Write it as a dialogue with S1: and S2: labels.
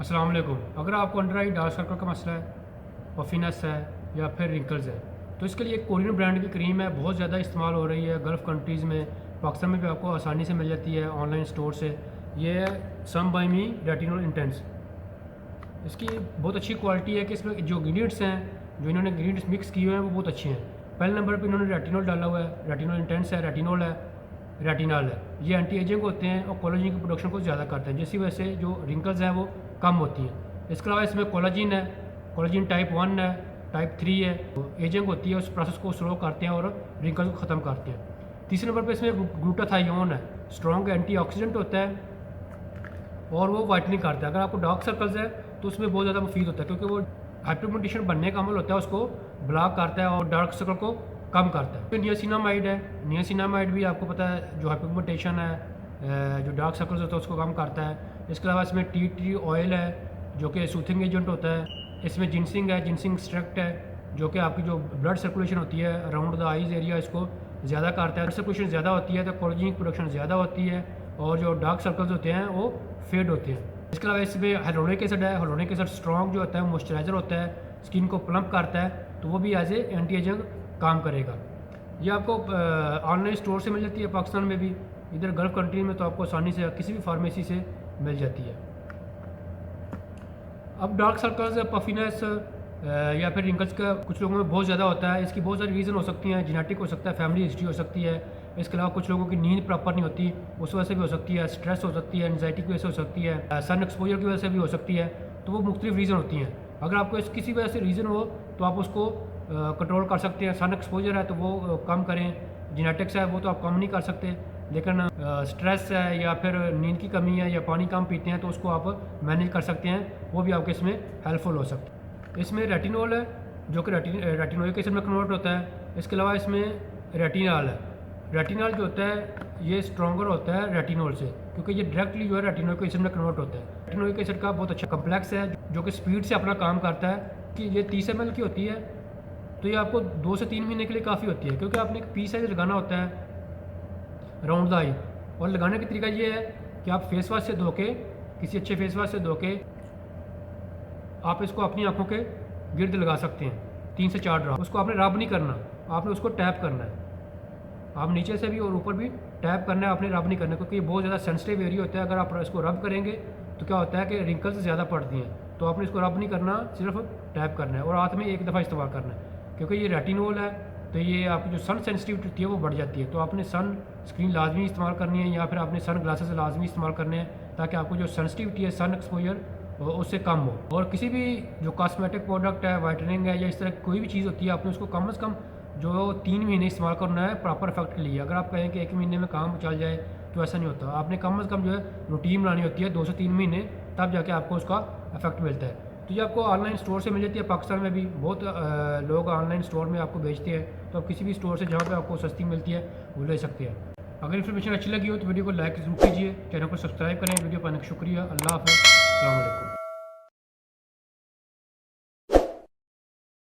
S1: अस्सलाम वालेकुम। अगर आपको अंडर आई डार्क सर्कल का मसला है, पफीनेस है या फिर रिंकल्स है, तो इसके लिए एक कोरियन ब्रांड की क्रीम है, बहुत ज़्यादा इस्तेमाल हो रही है गल्फ़ कंट्रीज़ में, पाकिस्तान में भी आपको आसानी से मिल जाती है ऑनलाइन स्टोर से। ये है सम बाय मी रेटिनॉल इंटेंस। इसकी बहुत अच्छी क्वालिटी है कि इसमें जो इंग्रीडियंट्स हैं, जो इन्होंने इंग्रीडियंट्स मिक्स किए हुए हैं वो बहुत अच्छे हैं। पहले नंबर पर इन्होंने रेटिनॉल डाला हुआ है, रेटिनॉल इंटेंस है, रेटिनॉल है, रेटिनॉल है। ये एंटी एजिंग होते हैं और कोलेजन की प्रोडक्शन को ज़्यादा करते हैं, जिसकी वजह से जो रिंकल्स हैं वो कम होती हैं। इसके अलावा इसमें कोलेजन है, कोलेजन टाइप 1 है, टाइप 3 है। एजिंग होती है, उस प्रोसेस को स्लो करते हैं और रिंकल्स को ख़त्म करते हैं। तीसरे नंबर पर इसमें ग्लूटाथायोन है, स्ट्रॉन्ग एंटीऑक्सीडेंट होता है और वो वाइटनिंग करता है। अगर आपको डार्क सर्कल्स है तो उसमें बहुत ज़्यादा मुफीद होता है, क्योंकि वो हाइपरपिगमेंटेशन बनने का अमल होता है, उसको ब्लॉक करता है और डार्क सर्कल को कम करता है। फिर नियासिनामाइड है, नियासिनामाइड भी आपको पता है जो हाइपरपिगमेंटेशन है, जो डार्क सर्कल्स होता है उसको कम करता है। इसके अलावा इसमें टी ट्री ऑयल है जो कि सूथिंग एजेंट होता है। इसमें जिनसिंग है, जिनसिंग एक्सट्रैक्ट है जो कि आपकी जो ब्लड सर्कुलेशन होती है अराउंड द आइज एरिया इसको ज़्यादा करता है। ब्लड सर्कुलेशन ज़्यादा होती है तो कोलेजन की प्रोडक्शन ज़्यादा होती है और जो डार्क सर्कल्स होते हैं वो फेड होते हैं। इसके अलावा इसमें हाइलोनिक एसिड है, हाइलोनिक एसिड स्ट्रॉन्ग जो होता है मॉइस्चराइजर होता है, स्किन को प्लम्प करता है, तो वो भी एज ए एंटी एजिंग काम करेगा। ये आपको ऑनलाइन स्टोर से मिल जाती है पाकिस्तान में भी, इधर गल्फ कंट्री में तो आपको आसानी से किसी भी फार्मेसी से मिल जाती है। अब डार्क सर्कल्स, पफीनेस या फिर रिंकल्स का कुछ लोगों में बहुत ज़्यादा होता है। इसकी बहुत सारी रीज़न हो सकती हैं, जेनेटिक हो सकता है, फैमिली हिस्ट्री हो सकती है। इसके अलावा कुछ लोगों की नींद प्रॉपर नहीं होती, उस वजह से भी हो सकती है। स्ट्रेस हो सकती है, एंजाइटी की वजह से हो सकती है, सन एक्सपोजर की वजह से भी हो सकती है। तो वो मुख्तलिफ रीज़न होती हैं। अगर आपको इस किसी वजह से रीज़न हो तो आप उसको कंट्रोल कर सकते हैं। सन एक्सपोजर है तो वो कम करें, जेनेटिक्स है वो तो आप कम नहीं कर सकते, लेकिन स्ट्रेस है या फिर नींद की कमी है या पानी कम पीते हैं तो उसको आप मैनेज कर सकते हैं, वो भी आपके इसमें हेल्पफुल हो सकता है। इसमें रेटिनॉल है जो कि रेटिनोइक एसिड में कन्वर्ट होता है। इसके अलावा इसमें रेटिनॉल है। रेटिनॉल जो होता है ये स्ट्रॉन्गर होता है रेटिनॉल से, क्योंकि ये डायरेक्टली जो है रेटिनोइक एसिड में कन्वर्ट होता है। रेटिनोइक एसिड का बहुत अच्छा कम्प्लेक्स है जो कि स्पीड से अपना काम करता है। कि ये 30 ml की होती है तो ये आपको 2 से 3 महीने के लिए काफ़ी होती है, क्योंकि आपने एक पीस साइज लगाना होता है राउंड द आई। और लगाने का तरीका ये है कि आप फेस वॉश से धो के, किसी अच्छे फेस वॉश से धो के आप इसको अपनी आंखों के गिर्द लगा सकते हैं 3 से 4 ड्रॉप। उसको आपने रब नहीं करना, आपने उसको टैप करना है। आप नीचे से भी और ऊपर भी टैप करना है, आपने रब नहीं करना, क्योंकि ये बहुत ज़्यादा सेंसिटिव एरिया होता है। अगर आप इसको रब करेंगे तो क्या होता है कि रिंकल्स ज़्यादा पड़ती हैं, तो आपने इसको रब नहीं करना, सिर्फ टैप करना है और हाथ में एक दफ़ा इस्तेमाल करना है। क्योंकि ये रेटिनॉल है तो ये आपकी जो सन सेंसिटिविटी होती है वो बढ़ जाती है, तो आपने सन स्क्रीन लाजमी इस्तेमाल करनी है या फिर आपने सन ग्लासेस लाजमी इस्तेमाल करने हैं, ताकि आपको जो सेंसिटिविटी है सन एक्सपोजर उससे कम हो। और किसी भी जो कॉस्मेटिक प्रोडक्ट है, वाइटनिंग है या इस तरह कोई भी चीज़ होती है, आपने उसको कम से कम जो 3 महीने इस्तेमाल करना है प्रॉपर इफेक्ट के लिए। अगर आप कहें कि 1 महीने में काम चल जाए तो ऐसा नहीं होता, आपने कम से कम जो है रूटीन बनानी होती है 2 से 3 महीने, तब जाके आपको उसका इफेक्ट मिलता है। तो ये आपको ऑनलाइन स्टोर से मिल जाती है, पाकिस्तान में भी बहुत लोग ऑनलाइन स्टोर में आपको बेचते हैं, तो आप किसी भी स्टोर से जहाँ पे आपको सस्ती मिलती है वो ले सकते हैं। अगर इन्फॉर्मेशन अच्छी लगी हो तो वीडियो को लाइक ज़रूर कीजिए, चैनल को सब्सक्राइब करें। वीडियो पाने का शुक्रिया। अल्लाह हाफ़िज़, अस्सलाम वालेकुम।